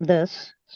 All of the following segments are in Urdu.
10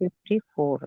54।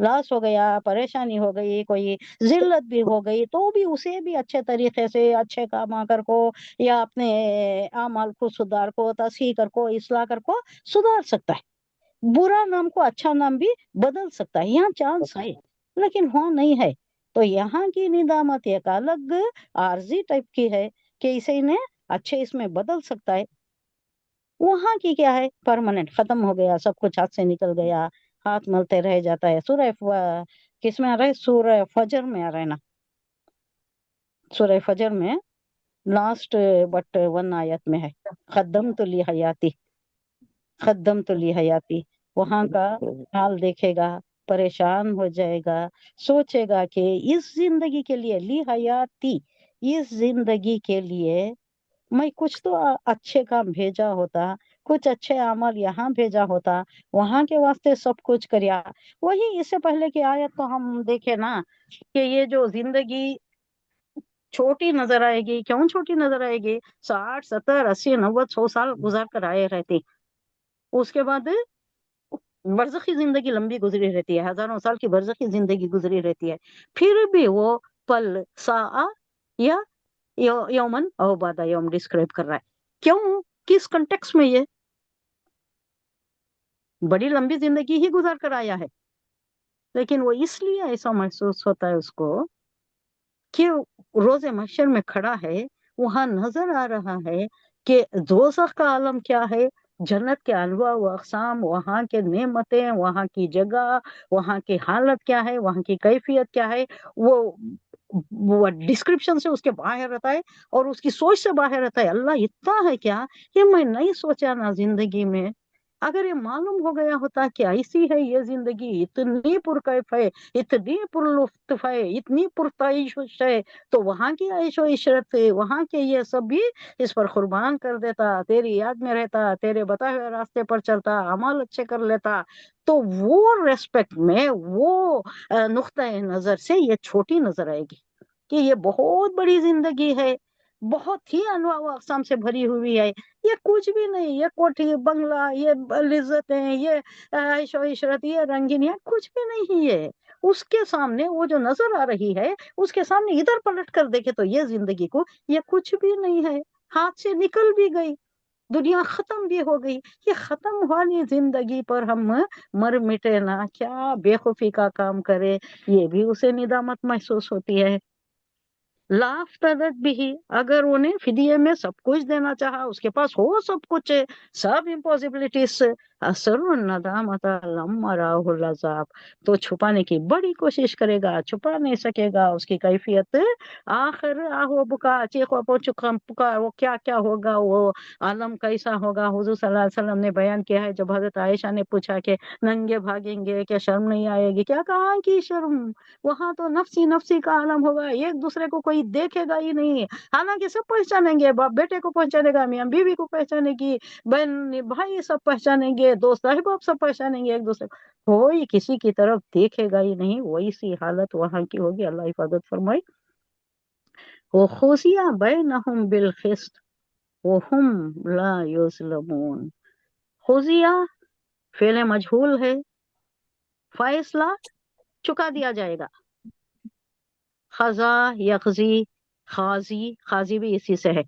لاس ہو گیا، پریشانی ہو گئی، کوئی ذلت بھی ہو گئی، تو بھی اسے بھی اچھے طریقے سے اچھے کام آ کر کو یا اپنے اعمال کو سدھار کو، تصحیح کر کو، اصلاح کر کو سدھار سکتا ہے، برا نام کو اچھا نام بھی بدل سکتا ہے، یہاں چانس ہے، لیکن وہاں نہیں ہے۔ تو یہاں کی ندامت ایک الگ عارضی ٹائپ کی ہے کہ اسے انہیں اچھے اس میں بدل سکتا ہے، وہاں کی کیا ہے پرماننٹ، ختم ہو گیا، سب کچھ ہاتھ سے نکل گیا، ہاتھ ملتے رہ جاتا ہے۔ کس میں آ رہا ہے؟ سورہ فجر میں آ رہا ہے نا، سورہ فجر میں لاسٹ بٹ 1 آیت میں ہے، قدمت لی حیاتی، قدمت لی حیاتی، وہاں کا حال دیکھے گا، پریشان ہو جائے گا، سوچے گا کہ اس زندگی کے لیے، لی حیاتی، اس زندگی کے لیے میں کچھ تو اچھے کام بھیجا ہوتا، کچھ اچھے عمل یہاں بھیجا ہوتا، وہاں کے واسطے سب کچھ کریا۔ وہی اس سے پہلے کی آیت تو ہم دیکھے نا کہ یہ جو زندگی چھوٹی نظر آئے گی، کیوں چھوٹی نظر آئے گی؟ 60 70 80 90 100 سال گزار کر آئے رہتے، اس کے بعد برزخی زندگی لمبی گزری رہتی ہے، ہزاروں سال کی برزخی زندگی گزری رہتی ہے، پھر بھی وہ پل سا یا یومن او بعد یوم ڈسکرائب کر رہا ہے۔ کیوں؟ کس کنٹیکس میں؟ یہ بڑی لمبی زندگی ہی گزار کر آیا ہے، لیکن وہ اس لیے ایسا محسوس ہوتا ہے اس کو کہ روز محشر میں کھڑا ہے، وہاں نظر آ رہا ہے کہ دوزخ کا عالم کیا ہے، جنت کے انواع و اقسام، وہاں کے نعمتیں، وہاں کی جگہ، وہاں کی حالت کیا ہے، وہاں کی کیفیت کیا ہے، وہ ڈسکرپشن سے اس کے باہر رہتا ہے اور اس کی سوچ سے باہر رہتا ہے۔ اللہ اتنا ہے کیا کہ میں نہیں سوچا نا زندگی میں، اگر یہ معلوم ہو گیا ہوتا کہ ایسی ہے یہ زندگی، اتنی پرکیف ہے، اتنی پر لطف ہے، اتنی پرتعیش ہے، تو وہاں کی عیش و عشرت، وہاں کے یہ سب بھی اس پر قربان کر دیتا، تیری یاد میں رہتا، تیرے بتائے ہوئے راستے پر چلتا، اعمال اچھے کر لیتا، تو وہ ریسپیکٹ میں، وہ نقطۂ نظر سے یہ چھوٹی نظر آئے گی کہ یہ بہت بڑی زندگی ہے، بہت ہی انواع و اقسام سے بھری ہوئی ہے، یہ کچھ بھی نہیں، یہ کوٹھی بنگلہ، یہ لذتیں، یہ عیش و عشرت، یہ رنگینیاں، کچھ بھی نہیں ہے اس کے سامنے۔ وہ جو نظر آ رہی ہے اس کے سامنے ادھر پلٹ کر دیکھے تو یہ زندگی کو یہ کچھ بھی نہیں ہے، ہاتھ سے نکل بھی گئی، دنیا ختم بھی ہو گئی، یہ ختم والی زندگی پر ہم مر مٹے نا، کیا بے خوفی کا کام کرے، یہ بھی اسے ندامت محسوس ہوتی ہے۔ لافتدت بھی، اگر انہیں فدیے میں سب کچھ دینا چاہا، اس کے پاس ہو سب کچھ، سب امپاسبلٹیز، اثر الندامت لما راہ العذاب، تو چھپانے کی بڑی کوشش کرے گا، چھپا نہیں سکے گا اس کی کیفیت۔ آخر آہو بکا، چیخو پوچھو پکار، وہ کیا کیا ہوگا، وہ عالم کیسا ہوگا۔ حضور صلی اللہ علیہ وسلم نے بیان کیا ہے، جب حضرت عائشہ نے پوچھا کہ ننگے بھاگیں گے، کیا شرم نہیں آئے گی؟ کیا کہا کہ شرم، وہاں تو نفسی نفسی کا عالم ہوگا، ایک دوسرے کو کوئی دیکھے گا ہی نہیں، حالانکہ سب پہچانیں گے، باپ بیٹے کو پہچانے گا، میاں بیوی کو پہچانے گی، بہن بھائی سب پہچانیں گے، دوست احباب سب پہچانیں گے ایک دوسرے کو، کوئی کسی کی طرف دیکھے گا ہی نہیں، ویسی حالت وہاں کی ہوگی۔ اللہ حفاظت فرمائے۔ وَقُضِیَ بَیْنَهُم بِالْقِسْطِ وَهُمْ لَا یظلمون۔ قضیہ فعل مجہول ہے، فیصلہ چکا دیا جائے گا۔ خضا یقضی، قاضی بھی اسی سے ہے،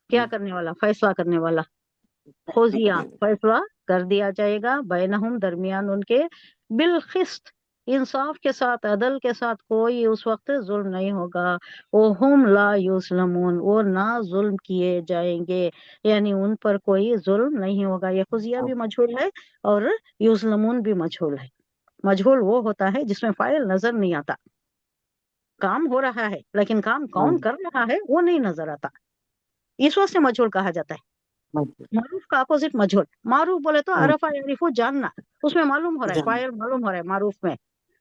کیا کرنے والا، فیصلہ کرنے والا۔ قضیہ فیصلہ کر دیا جائے گا، بینہم درمیان ان کے، بالقسط انصاف کے ساتھ، عدل کے ساتھ، کوئی اس وقت ظلم نہیں ہوگا۔ وہم لا یظلمون، وہ نہ ظلم کیے جائیں گے، یعنی ان پر کوئی ظلم نہیں ہوگا۔ یہ قضیہ بھی مجہول ہے اور یظلمون بھی مجہول ہے۔ مجہول وہ ہوتا ہے جس میں فاعل نظر نہیں آتا، کام ہو رہا ہے لیکن کام کون کر رہا ہے وہ نہیں نظر آتا، اس وقت سے مجہول کہا جاتا ہے۔ معروف کا اپوزٹ مجہول، معروف بولے تو عرفہ یعرف، جاننا، اس میں معلوم ہو رہا ہے، فاعل معلوم ہو رہا ہے معروف میں،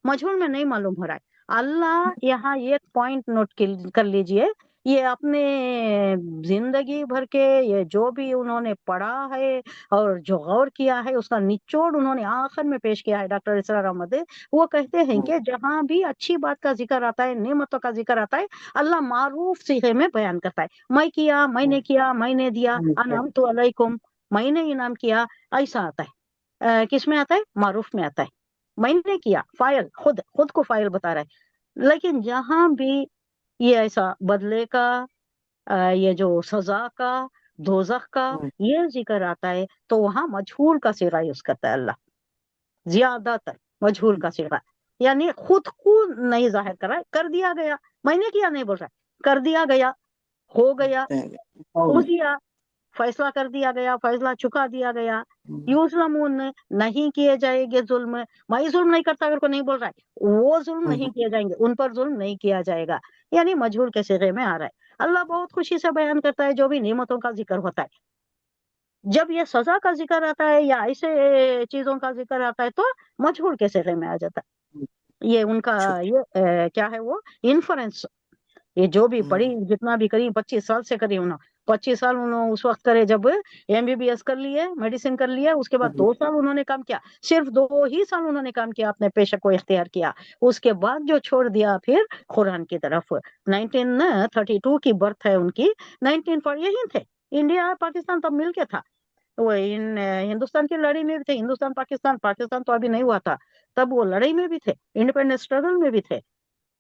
مجہول میں نہیں معلوم ہو رہا ہے۔ اللہ یہاں ایک پوائنٹ نوٹ کر لیجئے، یہ اپنے زندگی بھر کے یہ جو بھی انہوں نے پڑھا ہے اور جو غور کیا ہے، اس کا نچوڑ انہوں نے آخر میں پیش کیا ہے۔ ڈاکٹر اسرار احمد وہ کہتے ہیں کہ جہاں بھی اچھی بات کا ذکر آتا ہے، نعمتوں کا ذکر آتا ہے، اللہ معروف صیغے میں بیان کرتا ہے۔ میں کیا، میں نے کیا، میں نے دیا، انعمت علیکم، میں نے انعام کیا، ایسا آتا ہے۔ کس میں آتا ہے؟ معروف میں آتا ہے۔ میں نے کیا، فائل خود کو فائل بتا رہا ہے. لیکن جہاں بھی یہ ایسا بدلے کا، یہ جو سزا کا، دوزخ کا یہ ذکر آتا ہے تو وہاں مجہول کا صیغہ یوز کرتا ہے اللہ، زیادہ تر مجہول کا صیغہ. یعنی خود کو نہیں ظاہر کر رہا ہے، کر دیا گیا. میں نے کیا نہیں بول رہا ہے، کر دیا گیا، ہو گیا، ہو دیا، فیصلہ کر دیا گیا، فیصلہ چکا دیا گیا. یوسلمون نہیں کیے جائیں گے ظلم. میں ظلم نہیں کرتا اگر کو نہیں بول رہا ہے، وہ ظلم نہیں کیے جائیں گے، ان پر ظلم نہیں کیا جائے گا. یعنی مجہول کے صیغے میں آ رہا ہے. اللہ بہت خوشی سے بیان کرتا ہے جو بھی نعمتوں کا ذکر ہوتا ہے. جب یہ سزا کا ذکر آتا ہے یا ایسے چیزوں کا ذکر آتا ہے تو مجہول کے صیغے میں آ جاتا ہے. یہ ان کا یہ کیا ہے، وہ انفرنس. یہ جو بھی پڑھی، جتنا بھی کری 25 سال سے کری انہوں، 25 سال انہوں اس وقت کرے جب MBBS کر لیے، میڈیسن کر لیے. اس کے بعد 2 سال انہوں نے کام کیا، صرف 2 ہی سال انہوں نے کام کیا، اپنے پیشے کو اختیار کیا. اس کے بعد جو چھوڑ دیا پھر قرآن کی طرف. 1932 کی برتھ ہے ان کی. 19 یہی تھے، انڈیا پاکستان تب مل کے تھا. وہ ہندوستان کی لڑائی میں بھی تھے، ہندوستان پاکستان تو ابھی نہیں ہوا تھا، تب وہ لڑائی میں بھی تھے، انڈیپینڈنس اسٹرگل میں بھی تھے.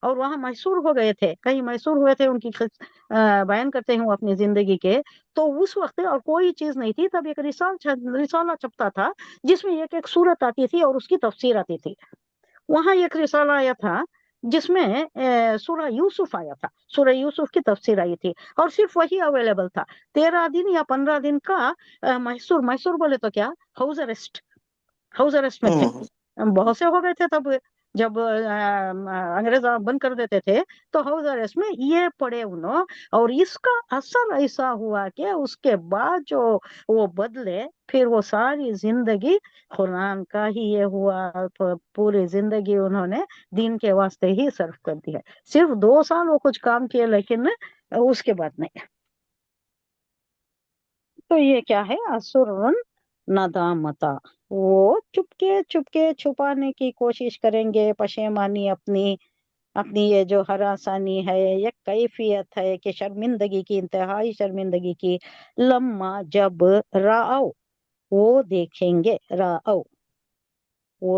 اور وہاں محصور ہو گئے تھے، کہیں محصور ہوئے تھے. ان کی بیان کرتے ہیں وہ اپنی زندگی کے. تو اس وقت اور کوئی چیز نہیں تھی، تب ایک رسالہ چھپتا تھا جس میں ایک سورت آتی تھی اور اس کی تفسیر آتی تھی. وہاں ایک رسالہ آیا تھا جس میں سورہ یوسف آیا تھا، سورہ یوسف کی تفسیر آئی تھی، اور صرف وہی اویلیبل تھا. 13 دن یا 15 دن کا محصور بولے تو کیا، ہاؤس ارسٹ میں تھے. بہت سے ہو گئے تھے تب، جب انگریز بند کر دیتے تھے تو ہاؤس ارسٹ میں یہ پڑے انہوں. اور اس کا اثر ایسا ہوا کہ اس کے بعد جو وہ بدلے، پھر وہ ساری زندگی قرآن کا ہی یہ ہوا. پوری زندگی انہوں نے دین کے واسطے ہی صرف کر دی ہے. صرف 2 سال وہ کچھ کام کیے، لیکن اس کے بعد نہیں. تو یہ کیا ہے، اسر ندامتا. وہ چپکے چھپانے کی کوشش کریں گے پشیمانی اپنی یہ جو ہراسانی ہے، یہ کیفیت ہے کہ شرمندگی کی، انتہائی شرمندگی کی. لما جب راؤ وہ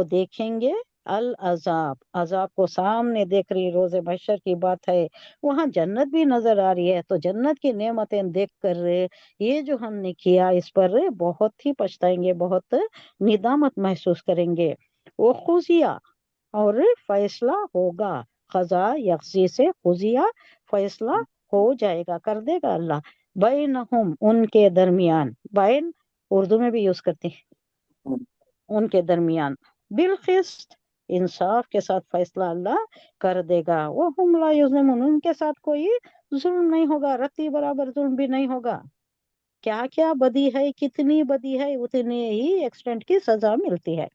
دیکھیں گے العذاب، عذاب کو سامنے دیکھ رہی، روز محشر کی بات ہے. وہاں جنت بھی نظر آ رہی ہے، تو جنت کی نعمتیں دیکھ کر یہ جو ہم نے کیا اس پر بہت ہی پچھتائیں گے، بہت ندامت محسوس کریں گے. وہ خزیا، اور فیصلہ ہوگا. خزا یغزی سے خزیا، فیصلہ ہو جائے گا، کر دے گا اللہ. بینہم ان کے درمیان، بین اردو میں بھی یوز کرتے ہیں، ان کے درمیان. بالقسط، انصاف کے ساتھ فیصلہ اللہ کر دے گا. وہم لا یظلمون، ان کے ساتھ کوئی ظلم نہیں ہوگا، رتی برابر ظلم بھی نہیں ہوگا. کیا کیا بدی ہے، کتنی بدی ہے، اتنی ہی ایکسٹینٹ کی سزا ملتی ہے.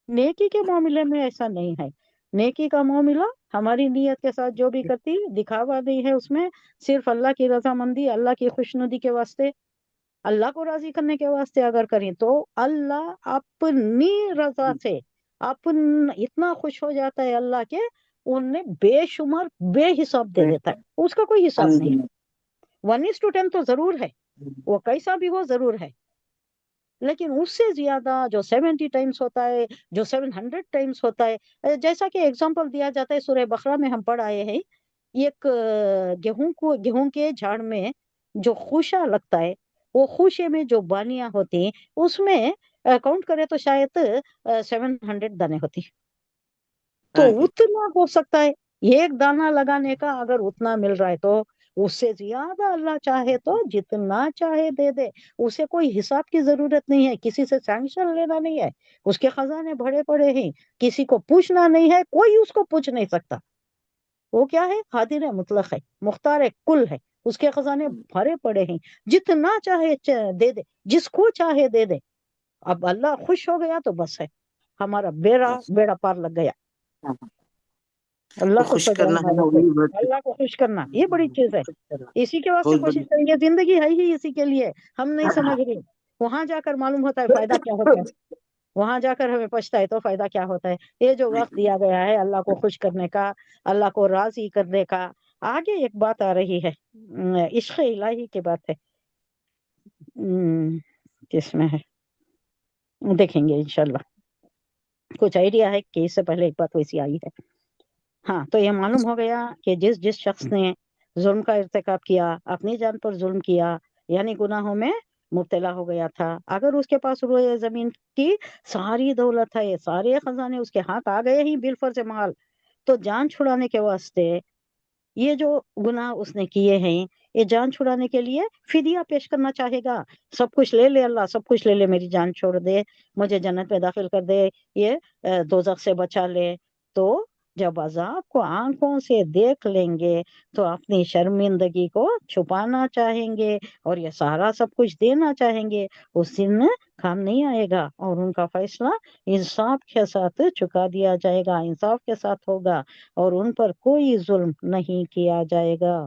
نیکی کے معاملے میں ایسا نہیں ہے. نیکی کا معاملہ ہماری نیت کے ساتھ جو بھی کرتی، دکھاوا نہیں ہے اس میں، صرف اللہ کی رضامندی، اللہ کی خوشنودی کے واسطے، اللہ کو راضی کرنے کے واسطے اگر کریں تو اللہ اپنی رضا سے اتنا خوش ہو جاتا ہے اللہ کے، انہیں بے شمار بے حساب دے دیتا ہے، اس کا کوئی حساب نہیں ہے. 1:10 تو ضرور ہے، وہ کیسا بھی ہو ضرور ہے. لیکن اس سے زیادہ جو 70 ٹائمز ہوتا ہے، جو 700 ٹائمز ہوتا ہے. جیسا کہ اگزامپل دیا جاتا ہے سورہ بقرہ میں ہم پڑھ آئے ہیں، ایک گیہوں کے جھاڑ میں جو خوشہ لگتا ہے، وہ خوشے میں جو بانیاں ہوتی ہیں اس میں کاؤنٹ کرے تو شاید 700 دانے ہوتی. تو اتنا ہو سکتا ہے، ایک دانہ لگانے کا اگر اتنا مل رہا ہے تو اس سے زیادہ اللہ چاہے تو جتنا چاہے دے دے. اسے کوئی حساب کی ضرورت نہیں ہے، کسی سے سینکشن لینا نہیں ہے. اس کے خزانے بڑے پڑے ہیں، کسی کو پوچھنا نہیں ہے، کوئی اس کو پوچھ نہیں سکتا. وہ کیا ہے، قادر مطلق ہے، مختار کل ہے. اس کے خزانے بھرے پڑے ہیں، جتنا چاہے دے دے، جس کو چاہے دے دے. اب اللہ خوش ہو گیا تو بس ہے، ہمارا بیڑا پار لگ گیا. اللہ کو خوش کرنا ہے، اللہ کو خوش کرنا یہ بڑی چیز ہے. اسی کے واسطے کوشش کریں گے، زندگی ہے ہی اسی کے لیے. ہم نہیں سمجھ رہے، وہاں جا کر معلوم ہوتا ہے فائدہ کیا ہوتا ہے، وہاں جا کر ہمیں پچھتا ہے تو فائدہ کیا ہوتا ہے. یہ جو وقت دیا گیا ہے اللہ کو خوش کرنے کا، اللہ کو راضی کرنے کا. آگے ایک بات آ رہی ہے، عشق الہی کی بات ہے، کس میں ہے دیکھیں گے انشاءاللہ. کچھ آئیڈیا ہے کہ اس سے پہلے ایک بات ویسی آئی ہے. ہاں تو یہ معلوم ہو گیا کہ جس شخص نے ظلم کا ارتکاب کیا، اپنی جان پر ظلم کیا، یعنی گناہوں میں مبتلا ہو گیا تھا. اگر اس کے پاس روئے زمین کی ساری دولت ہے، سارے خزانے اس کے ہاتھ آ گئے ہی بالفرض محال، تو جان چھڑانے کے واسطے یہ جو گناہ اس نے کیے ہیں، یہ جان چھڑانے کے لیے فدیہ پیش کرنا چاہے گا. سب کچھ لے لے اللہ، سب کچھ لے لے، میری جان چھوڑ دے، مجھے جنت میں داخل کر دے، یہ دوزخ سے بچا لے. تو جب عذاب کو آنکھوں سے دیکھ لیں گے تو اپنی شرمندگی کو چھپانا چاہیں گے اور یہ سارا سب کچھ دینا چاہیں گے. اس دن کام نہیں آئے گا اور ان کا فیصلہ انصاف کے ساتھ چکا دیا جائے گا، انصاف کے ساتھ ہوگا اور ان پر کوئی ظلم نہیں کیا جائے گا.